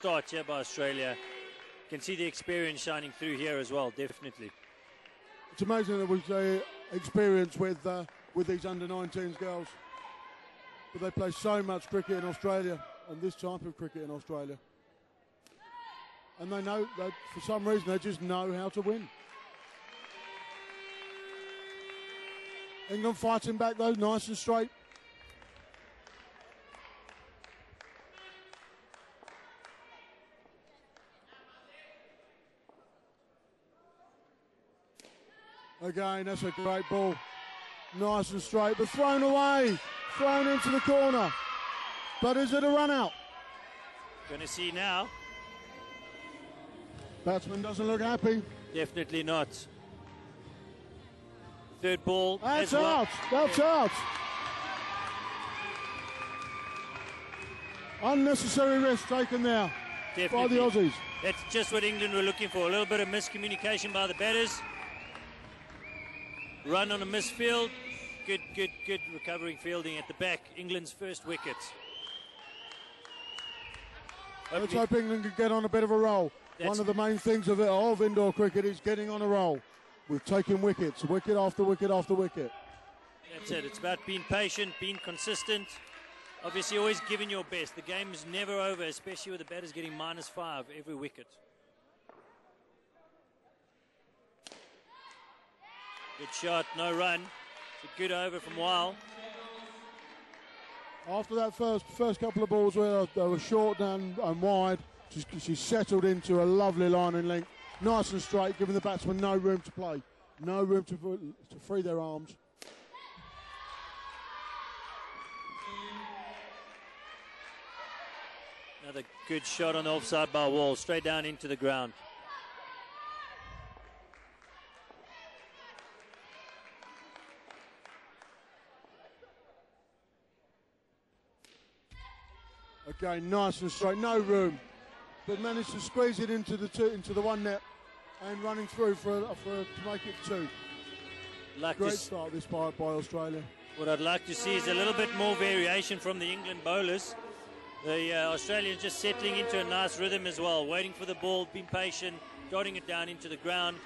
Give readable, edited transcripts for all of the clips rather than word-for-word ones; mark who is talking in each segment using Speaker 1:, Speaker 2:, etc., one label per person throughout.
Speaker 1: start here by Australia. You can see the experience shining through here as well, definitely.
Speaker 2: It's amazing that we've experience with these under-19s girls. But they play so much cricket in Australia, and this type of cricket in Australia. And they know that for some reason they just know how to win. England fighting back though, nice and straight. Again, that's a great ball. Nice and straight, but thrown away. Thrown into the corner. But is it a run out?
Speaker 1: Going to see now.
Speaker 2: Batsman doesn't look happy.
Speaker 1: Definitely not. Third ball.
Speaker 2: That's out. That's out. Unnecessary risk taken there by the Aussies.
Speaker 1: That's just what England were looking for. A little bit of miscommunication by the batters. Run on a misfield. Good recovering fielding at the back. England's first wicket.
Speaker 2: Let's hope England can get on a bit of a roll. One of the main things of indoor cricket is getting on a roll. We've taken wickets, wicket after wicket after wicket.
Speaker 1: That's it. It's about being patient, being consistent. Obviously, always giving your best. The game is never over, especially with the batters getting -5 every wicket. Good shot, no run. It's a good over from Weil.
Speaker 2: After that first couple of balls where they were short and wide, she settled into a lovely line and length. Nice and straight, giving the batsman no room to play. No room to free their arms.
Speaker 1: Another good shot on the offside by Wall, straight down into the ground.
Speaker 2: Again, nice and straight, no room, but managed to squeeze it into the one net and running through to make it 2. Great start this by Australia.
Speaker 1: What I'd like to see is a little bit more variation from the England bowlers. The Australians just settling into a nice rhythm as well, waiting for the ball, being patient, dotting it down into the ground.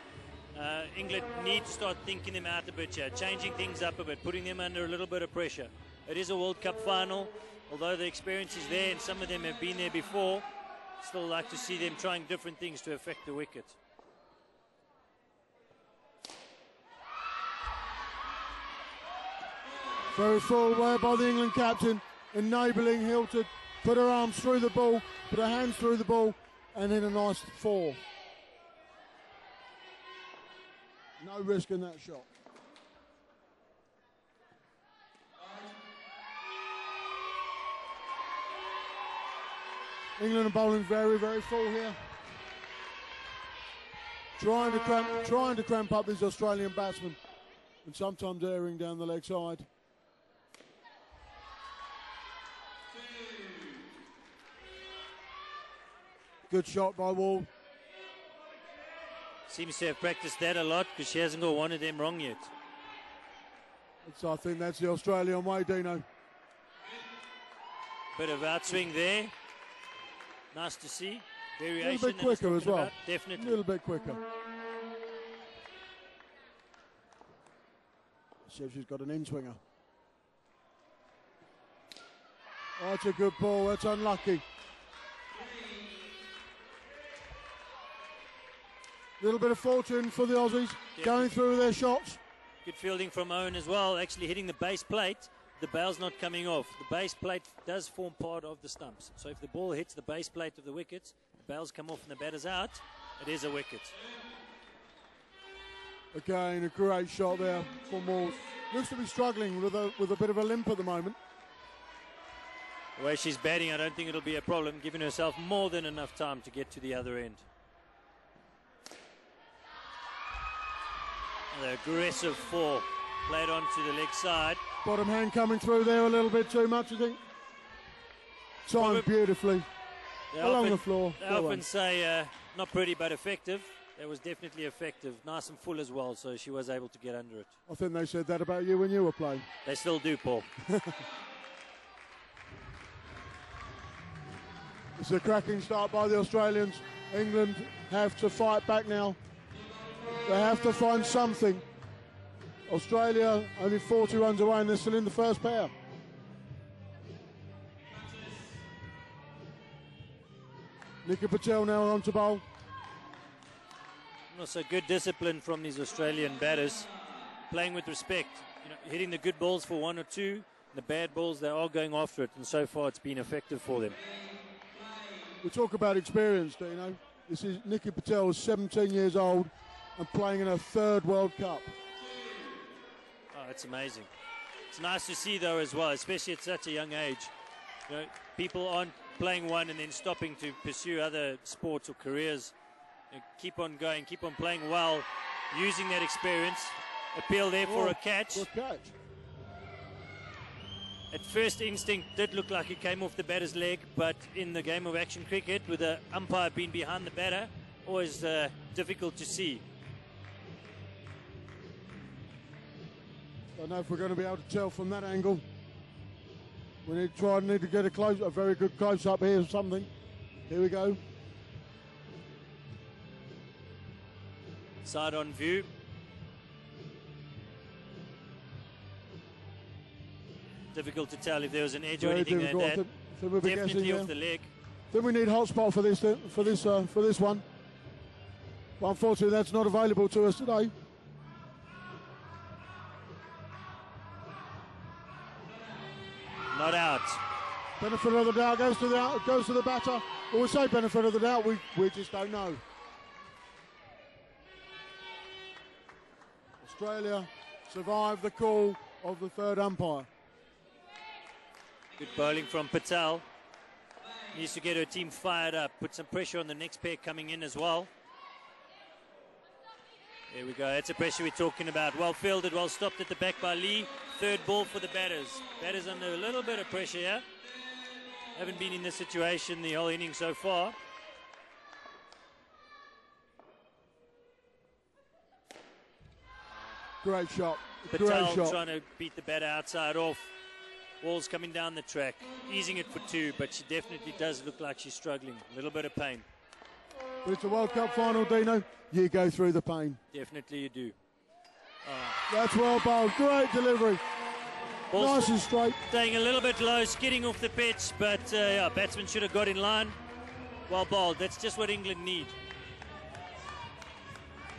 Speaker 1: England need to start thinking them out a bit here, changing things up a bit, putting them under a little bit of pressure. It is a World Cup final, although the experience is there and some of them have been there before. Still like to see them trying different things to affect the wicket.
Speaker 2: Very forward by the England captain, enabling Hill to put her arms through the ball, put her hands through the ball, and in a nice 4. No risk in that shot. England are bowling very, very full here. Trying to cramp up these Australian batsmen, and sometimes airing down the leg side. Good shot by Wall.
Speaker 1: Seems to have practiced that a lot because she hasn't got one of them wrong yet.
Speaker 2: I think that's the Australian way, Dino.
Speaker 1: Bit of outswing there. Nice to see. Variation.
Speaker 2: A little bit quicker as well.
Speaker 1: Definitely.
Speaker 2: A little bit quicker. See if she's got an in-swinger. Oh, that's a good ball. That's unlucky. Little bit of fortune for the Aussies, going through their shots.
Speaker 1: Good fielding from Owen as well, actually hitting the base plate. The bail's not coming off. The base plate does form part of the stumps. So if the ball hits the base plate of the wickets, the bails come off and the batter's out, it is a wicket.
Speaker 2: Again, a great shot there from Wall. Looks to be struggling with a bit of a limp at the moment.
Speaker 1: The way she's batting, I don't think it'll be a problem, giving herself more than enough time to get to the other end. The aggressive 4 played onto the leg side.
Speaker 2: Bottom hand coming through there a little bit too much, I think. Timed beautifully along the floor.
Speaker 1: They often say not pretty but effective. That was definitely effective. Nice and full as well, so she was able to get under it.
Speaker 2: I think they said that about you when you were playing.
Speaker 1: They still do, Paul.
Speaker 2: It's a cracking start by the Australians. England have to fight back now. They have to find something. Australia only 40 runs away and they're still in the first pair. Nikki Patel now on to bowl.
Speaker 1: Also good discipline from these Australian batters, playing with respect, hitting the good balls for one or two, the bad balls they are going after it, and so far it's been effective for them.
Speaker 2: We talk about experience, Dino. This is Nikki Patel, 17 years old and playing in her third World Cup.
Speaker 1: Oh, it's amazing. It's nice to see though as well, especially at such a young age. People aren't playing one and then stopping to pursue other sports or careers. Keep on going, keep on playing well, using that experience. Appeal there for a catch.
Speaker 2: Good catch.
Speaker 1: At first instinct did look like it came off the batter's leg, but in the game of action cricket, with the umpire being behind the batter, always difficult to see.
Speaker 2: I don't know if we're going to be able to tell from that angle. We need to get a very good close up here or something. Here we go.
Speaker 1: Side on view. Difficult to tell if there was an edge or anything like that. Definitely off the leg.
Speaker 2: Then we need hot spot for this one. But unfortunately, that's not available to us today.
Speaker 1: Not out.
Speaker 2: Benefit of the doubt goes to the batter. Well, we say benefit of the doubt. We just don't know. Australia survived the call of the third umpire.
Speaker 1: Good bowling from Patel. Needs to get her team fired up. Put some pressure on the next pair coming in as well. There we go. That's the pressure we're talking about. Well fielded, well stopped at the back by Lee. Third ball for the batters. Batters under a little bit of pressure here. Haven't been in this situation the whole inning so far.
Speaker 2: Great shot.
Speaker 1: Patel trying to beat the batter outside off. Ball's coming down the track, easing it for two, but she definitely does look like she's struggling. A little bit of pain.
Speaker 2: But it's a World Cup final, Dino. You go through the pain.
Speaker 1: Definitely you do.
Speaker 2: That's well bowled. Great delivery. Nice and straight.
Speaker 1: Staying a little bit low, skidding off the pitch, but batsman should have got in line. Well bowled. That's just what England need.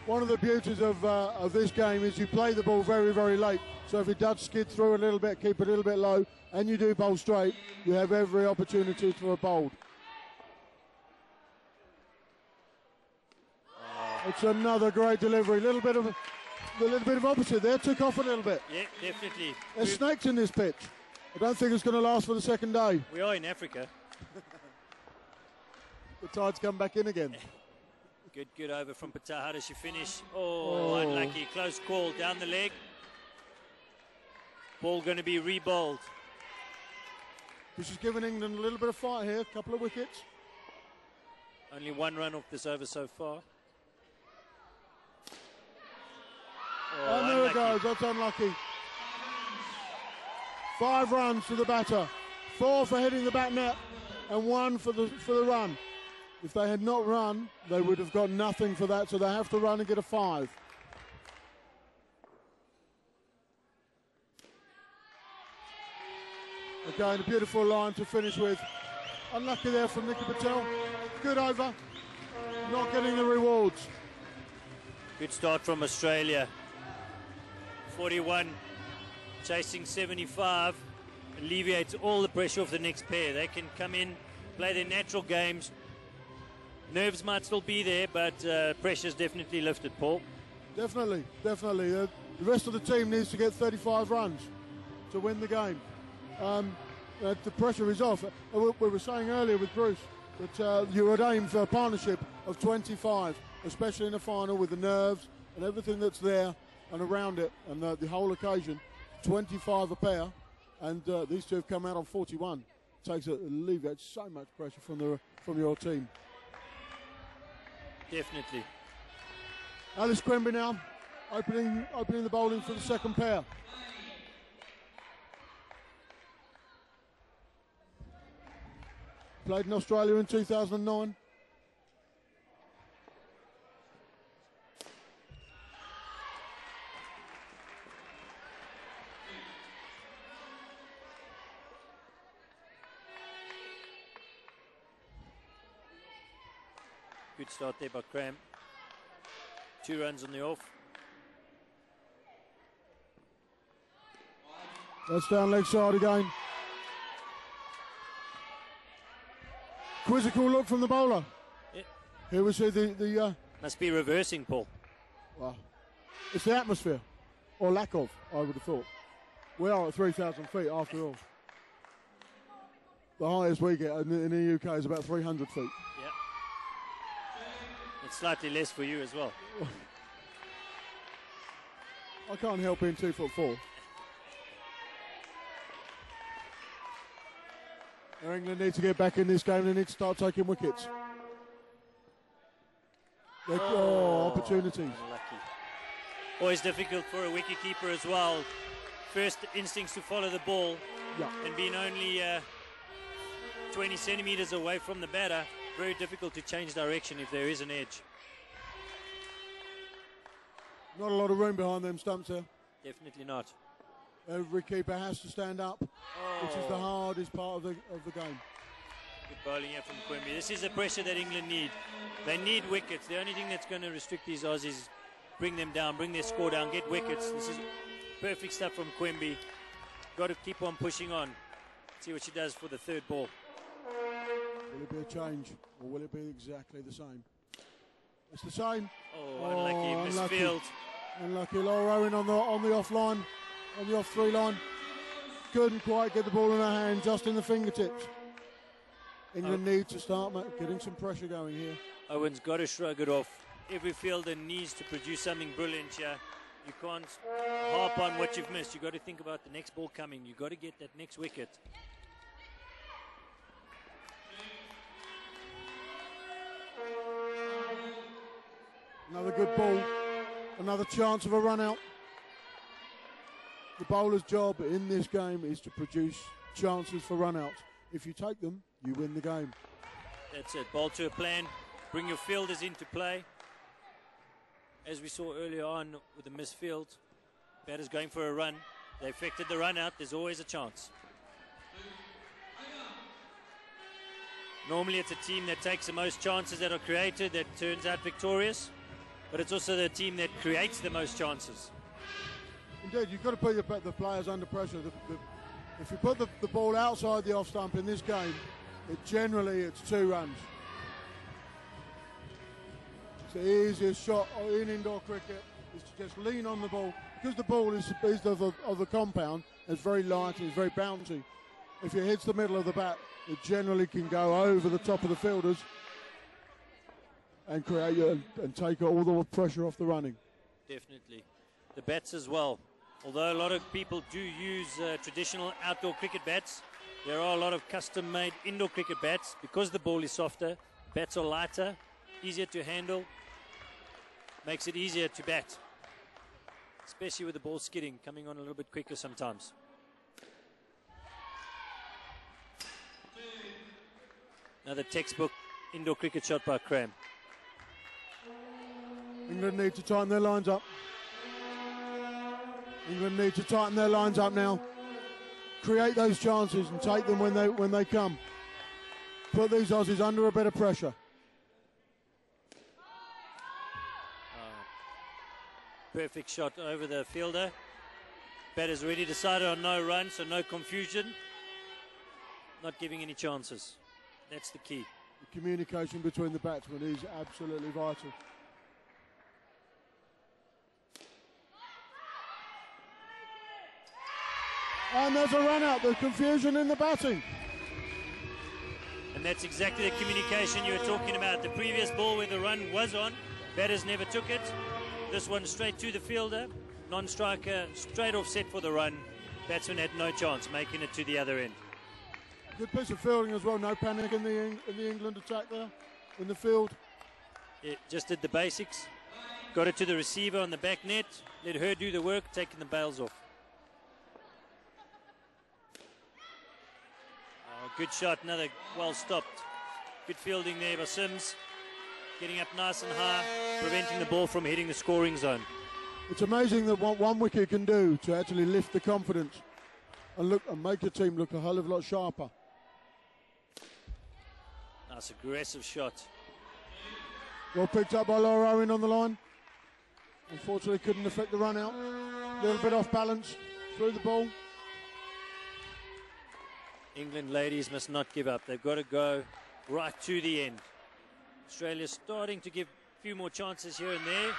Speaker 2: One of the beauties of this game is you play the ball very, very late. So if it does skid through a little bit, keep it a little bit low, and you do bowl straight, you have every opportunity for a bowled. It's another great delivery. A little bit of opposite there. Took off a little bit.
Speaker 1: Yeah, definitely.
Speaker 2: There's snakes in this pitch. I don't think it's going to last for the second day.
Speaker 1: We are in Africa.
Speaker 2: The tide's come back in again.
Speaker 1: Good over from Patel. How does she finish? Oh, unlucky. Close call down the leg. Ball going to be re-bowled.
Speaker 2: This is giving England a little bit of fight here. A couple of wickets.
Speaker 1: Only one run off this over so far.
Speaker 2: And there it goes. That's unlucky. 5 runs to the batter. 4 for hitting the back net and 1 for the run. If they had not run, they would have got nothing for that, so they have to run and get a 5. Again, a beautiful line to finish with. Unlucky there from Nikki Patel. Good over. Not getting the rewards.
Speaker 1: Good start from Australia. 41, chasing 75. Alleviates all the pressure off the next pair. They can come in, play their natural games. Nerves might still be there, but pressure's definitely lifted, Paul.
Speaker 2: Definitely. The rest of the team needs to get 35 runs to win the game. The pressure is off. We were saying earlier with Bruce that you would aim for a partnership of 25, especially in a final with the nerves and everything that's there and around it and the whole occasion. 25 a pair, and these two have come out on 41. Alleviates so much pressure from your team.
Speaker 1: Definitely.
Speaker 2: Alice Quimby now opening the bowling for the second pair. played in Australia in 2009.
Speaker 1: Good start there by Cram. 2 runs on the off.
Speaker 2: That's down leg side again. Quizzical look from the bowler.
Speaker 1: Yeah.
Speaker 2: Here we see the
Speaker 1: Must be reversing, Paul.
Speaker 2: well, it's the atmosphere, or lack of, I would have thought. We are at 3,000 feet after all. The highest we get in the UK is about 300 feet.
Speaker 1: Yeah. It's slightly less for you as well.
Speaker 2: I can't help being 2'4". England need to get back in this game. They need to start taking wickets. Opportunities.
Speaker 1: Unlucky. Always difficult for a wicketkeeper as well. First instincts to follow the ball, and being only 20 centimeters away from the batter, very difficult to change direction if there is an edge.
Speaker 2: Not a lot of room behind them stumps here.
Speaker 1: Definitely not.
Speaker 2: Every keeper has to stand up, which is the hardest part of the game.
Speaker 1: Good bowling here from Quimby. This is the pressure that England need. They need wickets. The only thing that's going to restrict these Aussies is bring them down, bring their score down, get wickets. This is perfect stuff from Quimby. Got to keep on pushing on. See what she does for the third ball.
Speaker 2: Will it be a change, or will it be exactly the same? It's the same.
Speaker 1: Unlucky. Misfield.
Speaker 2: Unlucky. Laura Owen on the off line, on the off 3 line. Couldn't quite get the ball in her hand, just in the fingertips. England need to start getting some pressure going here.
Speaker 1: Owen's got to shrug it off. Every fielder needs to produce something brilliant here. You can't harp on what you've missed. You've got to think about the next ball coming. You've got to get that next wicket.
Speaker 2: Another good ball. Another chance of a run out. The bowler's job in this game is to produce chances for run outs. If you take them, you win the game.
Speaker 1: That's it. Bowl to a plan. Bring your fielders into play. As we saw earlier on with the misfield, batters going for a run. They affected the run out. There's always a chance. Normally it's a team that takes the most chances that are created that turns out victorious. But it's also the team that creates the most chances.
Speaker 2: Indeed, you've got to put the players under pressure. If you put the ball outside the off stump in this game, generally it's 2 runs. It's the easiest shot in indoor cricket is to just lean on the ball. Because the ball is of the compound, it's very light and it's very bouncy. If it hits the middle of the bat, it generally can go over the top of the fielders and create and take all the pressure off the running.
Speaker 1: Definitely. The bats as well. Although a lot of people do use traditional outdoor cricket bats, there are a lot of custom-made indoor cricket bats. Because the ball is softer, bats are lighter, easier to handle, makes it easier to bat. Especially with the ball skidding, coming on a little bit quicker sometimes. Another textbook indoor cricket shot by Cram.
Speaker 2: England need to tighten their lines up. England need to tighten their lines up now. Create those chances and take them when they come. Put these Aussies under a bit of pressure.
Speaker 1: Perfect shot over the fielder. Batter's already decided on no run, so no confusion. Not giving any chances. That's the key.
Speaker 2: The communication between the batsmen is absolutely vital. And there's a run out, the confusion in the batting.
Speaker 1: And that's exactly the communication you were talking about. The previous ball where the run was on, batters never took it. This one straight to the fielder, non-striker, straight off set for the run. Batsman had no chance, making it to the other end.
Speaker 2: Good piece of fielding as well, no panic in the England attack there, in the field.
Speaker 1: It just did the basics. Got it to the receiver on the back net, let her do the work, taking the bails off. Good shot, another well stopped. Good fielding there by Sims. Getting up nice and high, preventing the ball from hitting the scoring zone.
Speaker 2: It's amazing that what one wicket can do to actually lift the confidence and make the team look a hell of a lot sharper.
Speaker 1: Nice aggressive shot.
Speaker 2: Well picked up by Laura Owen on the line. Unfortunately couldn't affect the run out. A little bit off balance through the ball.
Speaker 1: England ladies must not give up. They've got to go right to the end. Australia's starting to give a few more chances here and there.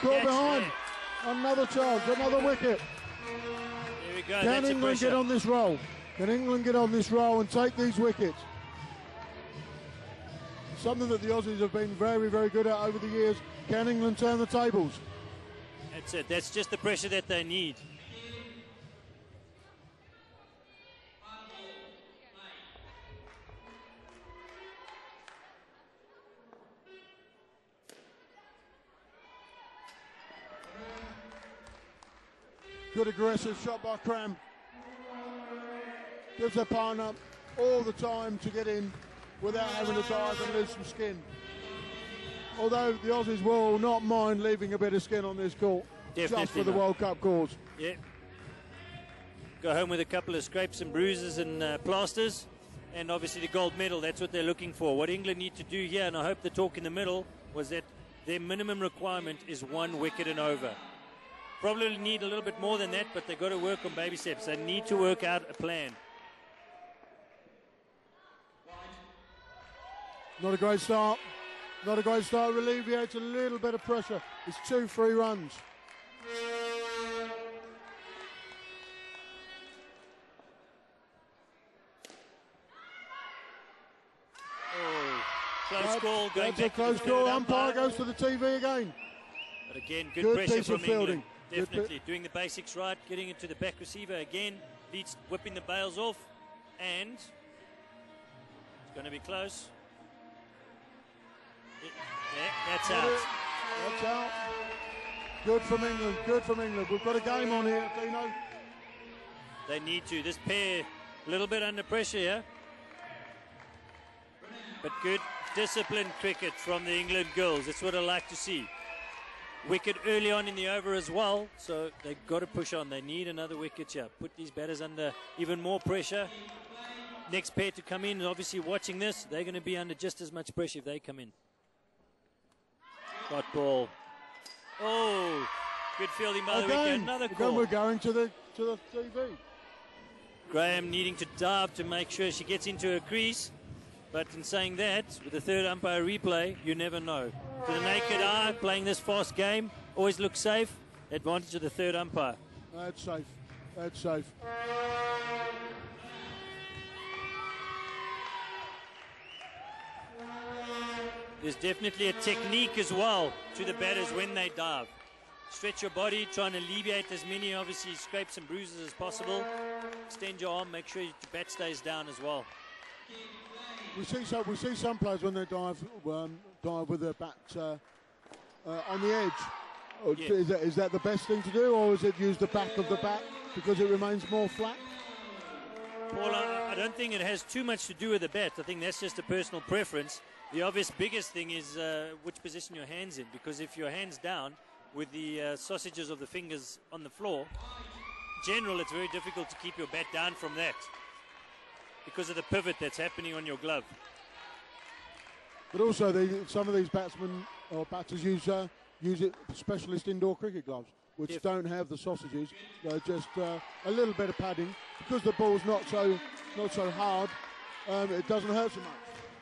Speaker 2: Caught behind. There. Another chance, another wicket.
Speaker 1: There we go.
Speaker 2: Can England get on this roll? Can England get on this roll and take these wickets? Something that the Aussies have been very, very good at over the years. Can England turn the tables?
Speaker 1: That's it. That's just the pressure that they need.
Speaker 2: Good aggressive shot by Cram. Gives their partner all the time to get in without having to dive and lose some skin. Although the Aussies will not mind leaving a bit of skin on this court.
Speaker 1: Definitely
Speaker 2: just for the World Cup cause.
Speaker 1: Yeah. Go home with a couple of scrapes and bruises and plasters. And obviously the gold medal, that's what they're looking for. What England need to do here, and I hope the talk in the middle, was that their minimum requirement is 1 wicket and over. Probably need a little bit more than that, but they've got to work on baby steps. They need to work out a plan.
Speaker 2: Not a great start. Not a great start. Alleviates a little bit of pressure. It's 2 free runs.
Speaker 1: Oh, close call. Going
Speaker 2: that's a close call. Umpire goes to the TV again.
Speaker 1: But again, good pressure
Speaker 2: piece
Speaker 1: from
Speaker 2: of fielding.
Speaker 1: England. Definitely doing the basics right, getting it to the back receiver again, leads whipping the bails off, and it's going to be close. Yeah, that's out.
Speaker 2: That's out. Good from England, good from England. We've got a game on here, Dino.
Speaker 1: They need to. This pair, a little bit under pressure here. But good disciplined cricket from the England girls. That's what I like to see. Wicket early on in the over as well, so they've got to push on. They need another wicket here. Put these batters under even more pressure. Next pair to come in, and obviously watching this, they're going to be under just as much pressure if they come in. Dot ball. Oh, good fielding by the wicket. Another call.
Speaker 2: We're going to the TV.
Speaker 1: Graham needing to dive to make sure she gets into her crease. But in saying that, with the third umpire replay, you never know. To the naked eye, playing this fast game, always looks safe. Advantage of the third umpire.
Speaker 2: That's safe. That's safe.
Speaker 1: There's definitely a technique as well to the batters when they dive. Stretch your body, try and alleviate as many, obviously, scrapes and bruises as possible. Extend your arm, make sure your bat stays down as well.
Speaker 2: We see some players when they dive with their bat on the edge. Yeah. Is that the best thing to do, or is it use the back of the bat because it remains more flat?
Speaker 1: Paul, I don't think it has too much to do with the bat. I think that's just a personal preference. The obvious biggest thing is which position your hand's in, because if your hand's down with the sausages of the fingers on the floor, in general it's very difficult to keep your bat down from that, because of the pivot that's happening on your glove.
Speaker 2: But also, some of these batsmen or batters use specialist indoor cricket gloves, which don't have the sausages. They're just a little bit of padding. Because the ball's not so hard, it doesn't hurt so much.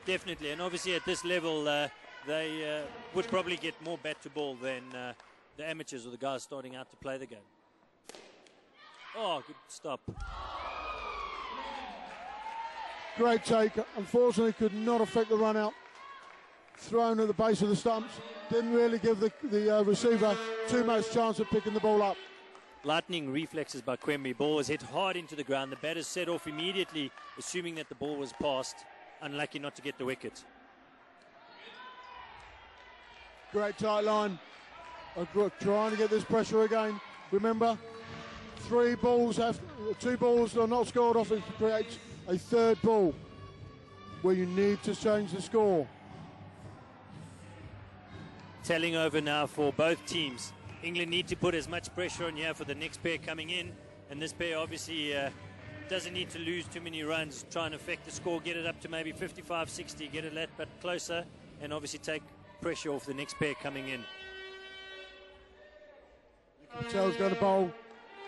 Speaker 1: Definitely, and obviously at this level, they would probably get more bat to ball than the amateurs or the guys starting out to play the game. Oh, good stop.
Speaker 2: Great take. Unfortunately, could not affect the run out. Thrown at the base of the stumps. Didn't really give the receiver too much chance of picking the ball up.
Speaker 1: Lightning reflexes by Quemby. Ball was hit hard into the ground. The batters set off immediately, assuming that the ball was passed. Unlucky not to get the wicket.
Speaker 2: Great tight line. Trying to get this pressure again. Remember, 2 balls are not scored off. It creates a third ball where you need to change the score.
Speaker 1: Telling over now for both teams. England need to put as much pressure on here for the next pair coming in, and this pair obviously doesn't need to lose too many runs, try and affect the score, get it up to maybe 55-60, get it a bit closer, and obviously take pressure off the next pair coming in.
Speaker 2: Patel's going to bowl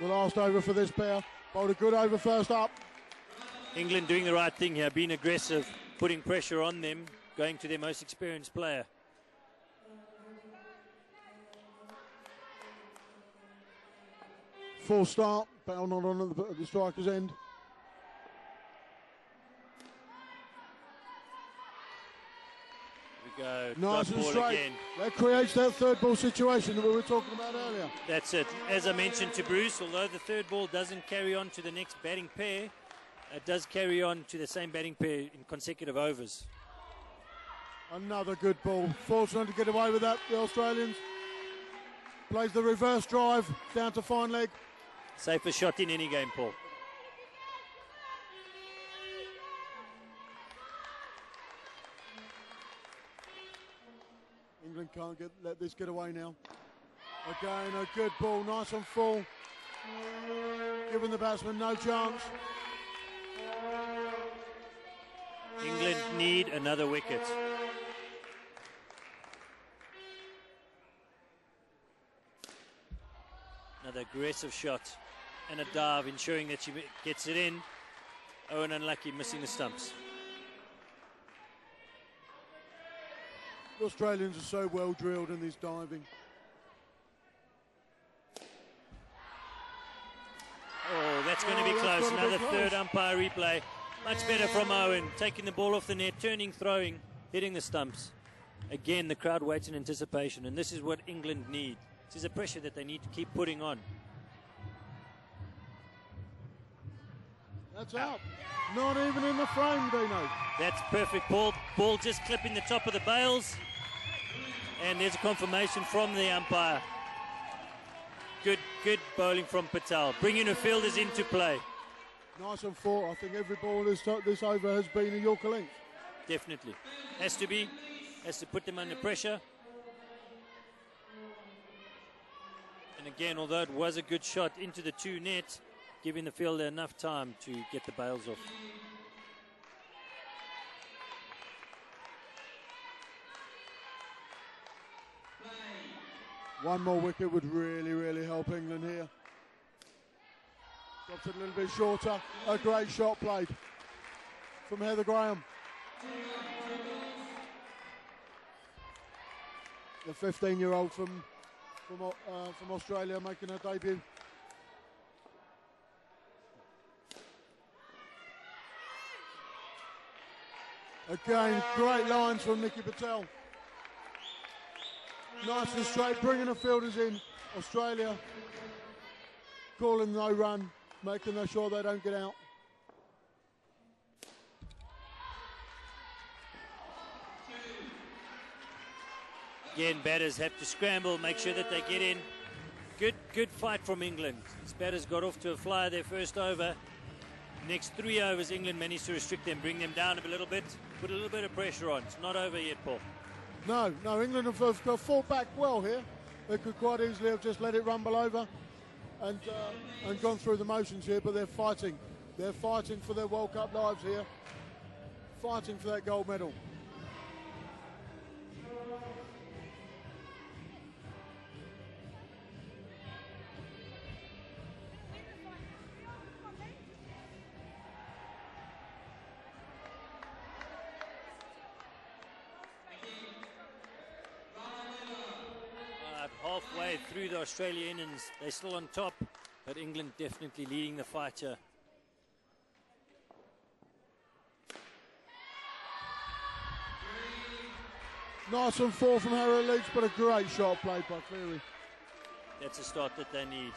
Speaker 2: the last over for this pair. Bowled a good over first up.
Speaker 1: England doing the right thing here, being aggressive, putting pressure on them, going to their most experienced player.
Speaker 2: Full start, ball not on at the striker's end.
Speaker 1: We go.
Speaker 2: Nice
Speaker 1: Dot
Speaker 2: and
Speaker 1: ball
Speaker 2: straight.
Speaker 1: again.
Speaker 2: That creates that third ball situation that we were talking about earlier.
Speaker 1: That's it. As I mentioned to Bruce, although the third ball doesn't carry on to the next batting pair, it does carry on to the same batting pair in consecutive overs.
Speaker 2: Another good ball. Fortunate to get away with that, the Australians. Plays the reverse drive down to fine leg.
Speaker 1: Safest shot in any game, Paul.
Speaker 2: England can't let this get away now. Again, a good ball, nice and full. Giving the batsman no chance.
Speaker 1: England need another wicket. Another aggressive shot and a dive, ensuring that she gets it in. Owen unlucky, missing the stumps.
Speaker 2: The Australians are so well drilled in this diving.
Speaker 1: Oh, that's going to be close. Another third umpire replay. Much better from Owen, taking the ball off the net, turning, throwing, hitting the stumps. Again, the crowd waits in anticipation, and this is what England need. This is a pressure that they need to keep putting on.
Speaker 2: That's out. Not even in the frame, Dino.
Speaker 1: That's perfect, Paul. Ball just clipping the top of the bails. And there's a confirmation from the umpire. Good bowling from Patel. Bringing the fielders into play.
Speaker 2: Nice and full. I think every ball this over has been a Yorker length.
Speaker 1: Definitely. Has to be. Has to put them under pressure. And again, although it was a good shot into the two net, giving the fielder enough time to get the bails off.
Speaker 2: One more wicket would really, really help England here. Drops it a little bit shorter. A great shot played from Heather Graham. The 15-year-old from Australia making her debut. Again, great lines from Nikki Patel. Nice and straight, bringing the fielders in. Australia calling no run, making sure they don't get out.
Speaker 1: Again, batters have to scramble, make sure that they get in. Good fight from England. These batters got off to a flyer their first over. Next 3 overs, England managed to restrict them, bring them down a little bit, put a little bit of pressure on. It's not over yet, Paul.
Speaker 2: No, England have fought back well here. They could quite easily have just let it rumble over and gone through the motions here, but they're fighting. They're fighting for their World Cup lives here, fighting for that gold medal.
Speaker 1: Halfway through the Australia innings, they're still on top, but England definitely leading the fight here.
Speaker 2: Nice and full from Harry Leach, but a great shot played by Cleary.
Speaker 1: That's a start that they need.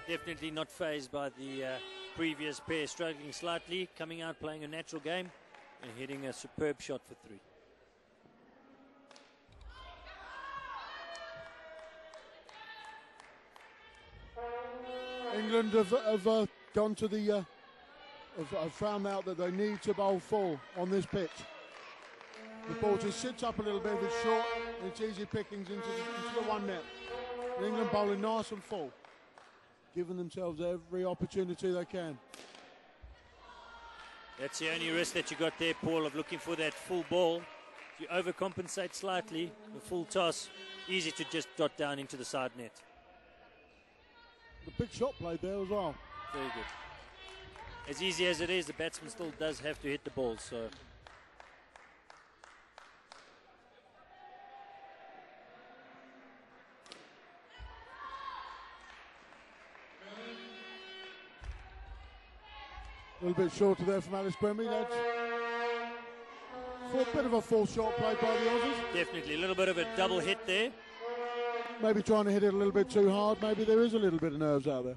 Speaker 1: Definitely not fazed by the previous pair, struggling slightly, coming out playing a natural game and hitting a superb shot for 3.
Speaker 2: England have gone to the have found out that they need to bowl full on this pitch. The ball just sits up a little bit, it's short, and it's easy pickings into the one net. And England bowling nice and full, giving themselves every opportunity they can.
Speaker 1: That's the only risk that you got there, Paul, of looking for that full ball. If you overcompensate slightly, the full toss, easy to just dot down into the side net.
Speaker 2: The big shot played there as well.
Speaker 1: Very good. As easy as it is, the batsman still does have to hit the ball, so...
Speaker 2: A little bit shorter there from Alice Quimby. That's a bit of a full shot played by the Aussies.
Speaker 1: Definitely, a little bit of a double hit there.
Speaker 2: Maybe trying to hit it a little bit too hard. Maybe there is a little bit of nerves out there.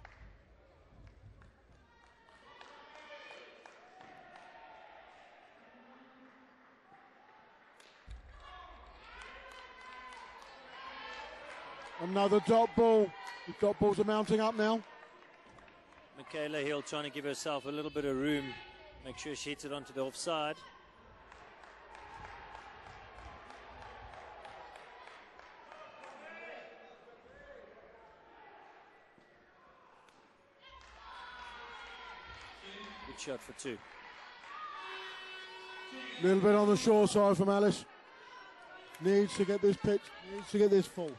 Speaker 2: Another dot ball. The dot balls are mounting up now.
Speaker 1: Michaela Hill trying to give herself a little bit of room. Make sure she hits it onto the offside. Good shot for two.
Speaker 2: A little bit on the short side from Alice. Needs to get this pitch, needs to get this full.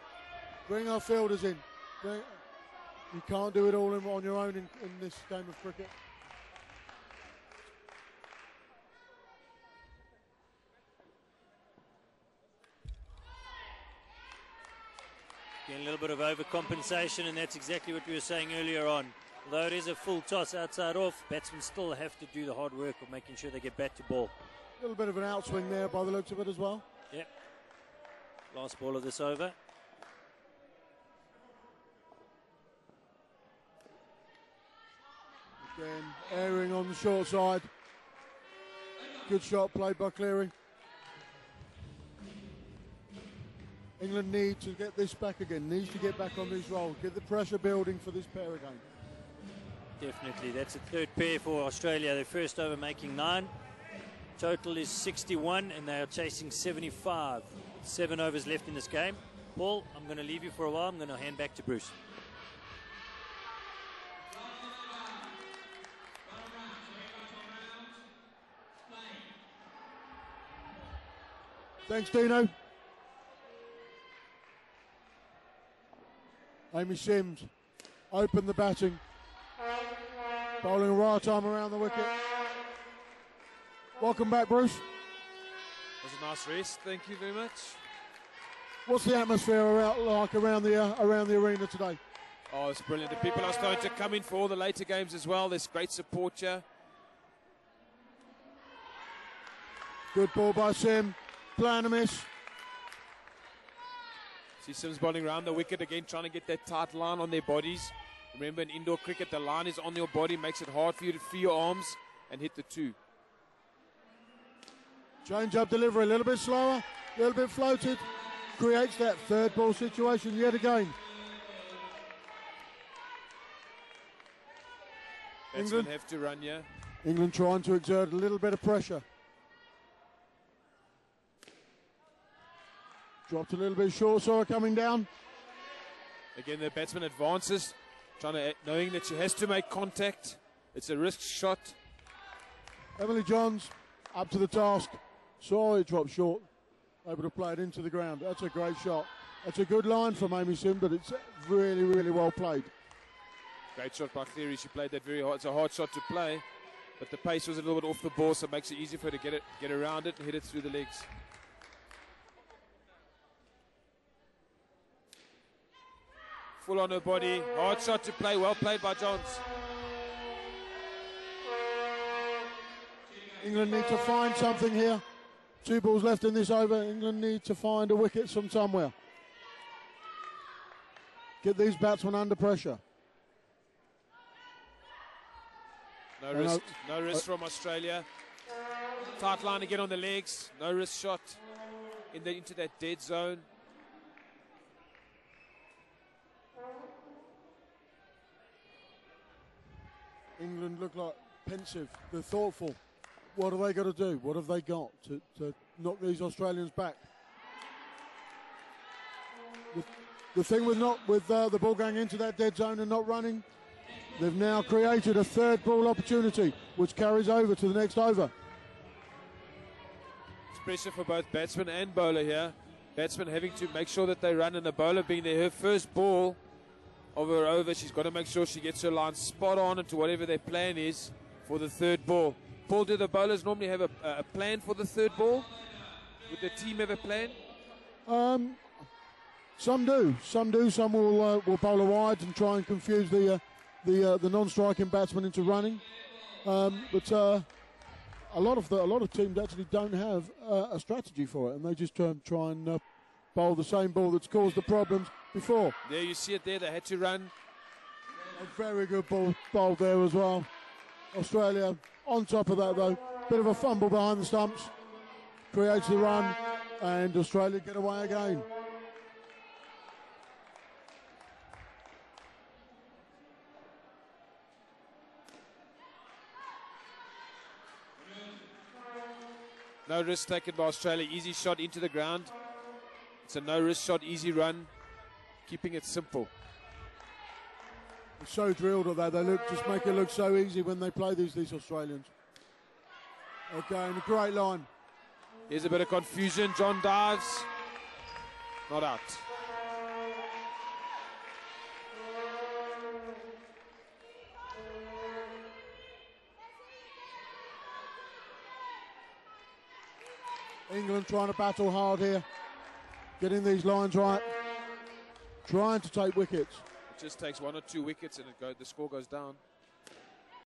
Speaker 2: Bring our fielders in. You can't do it all on your own in this game of cricket.
Speaker 1: Getting a little bit of overcompensation, and that's exactly what we were saying earlier on. Although it is a full toss outside off, batsmen still have to do the hard work of making sure they get back to ball.
Speaker 2: A little bit of an outswing there by the looks of it as well.
Speaker 1: Yep. Last ball of this over.
Speaker 2: Again, airing on the short side. Good shot played by Cleary. England need to get this back again, needs to get back on these rolls, get the pressure building for this pair again.
Speaker 1: Definitely, that's a third pair for Australia. Their first over making 9. Total is 61 and they are chasing 75. 7 overs left in this game. Paul, I'm going to leave you for a while. I'm going to hand back to Bruce.
Speaker 2: Thanks, Dino. Amy Sims opened the batting. Bowling a right arm around the wicket. Welcome back, Bruce.
Speaker 3: It was a nice rest, thank you very much.
Speaker 2: What's the atmosphere like around the arena today?
Speaker 3: Oh, it's brilliant. The people are starting to come in for all the later games as well. There's great support here.
Speaker 2: Good ball by Sim. Playing a miss.
Speaker 3: See Sims bowling around the wicket again, trying to get that tight line on their bodies. Remember, in indoor cricket, the line is on your body, makes it hard for you to free your arms and hit the 2.
Speaker 2: Change up delivery, a little bit slower, a little bit floated. Creates that third ball situation yet again.
Speaker 3: Batsmen have to run here.
Speaker 2: England trying to exert a little bit of pressure. Dropped a little bit short, saw her coming down.
Speaker 3: Again, the batsman advances, knowing that she has to make contact. It's a risk shot.
Speaker 2: Emily Johns up to the task. Saw it drop short. Able to play it into the ground. That's a great shot. That's a good line from Amy Sim, but it's really, really well played.
Speaker 3: Great shot by Cleary. She played that very hard. It's a hard shot to play, but the pace was a little bit off the ball, so it makes it easy for her to get around it and hit it through the legs. Full on her body. Hard shot to play. Well played by Johns.
Speaker 2: England need to find something here. 2 balls left in this over. England need to find a wicket from somewhere. Get these batsmen under pressure.
Speaker 3: No risk from Australia. Tight line again on the legs. No risk shot into that dead zone.
Speaker 2: England look like pensive, they're thoughtful. What are they got to do? What have they got to knock these Australians back? The thing with the ball going into that dead zone and not running, they've now created a third ball opportunity, which carries over to the next over.
Speaker 3: It's pressure for both batsman and bowler here. Batsman having to make sure that they run, and the bowler being her first ball of her over, she's got to make sure she gets her line spot on into whatever their plan is for the third ball. Paul, do the bowlers normally have a plan for the third ball? Would the team have a plan?
Speaker 2: Some do. Some will bowl a wide and try and confuse the non-striking batsman into running. But a lot of teams actually don't have a strategy for it, and they just try and bowl the same ball that's caused the problems before.
Speaker 3: There you see it there. They had to run.
Speaker 2: A very good bowl there as well. Australia on top of that though. Bit of a fumble behind the stumps. Creates the run, and Australia get away again.
Speaker 3: No risk taken by Australia. Easy shot into the ground. It's a no-risk shot, easy run. Keeping it simple.
Speaker 2: They're so drilled at that. They just make it look so easy when they play these Australians. Again, a great line.
Speaker 3: Here's a bit of confusion. John dives. Not out.
Speaker 2: England trying to battle hard here, getting these lines right, trying to take wickets.
Speaker 3: It just takes 1 or 2 wickets and the score goes down.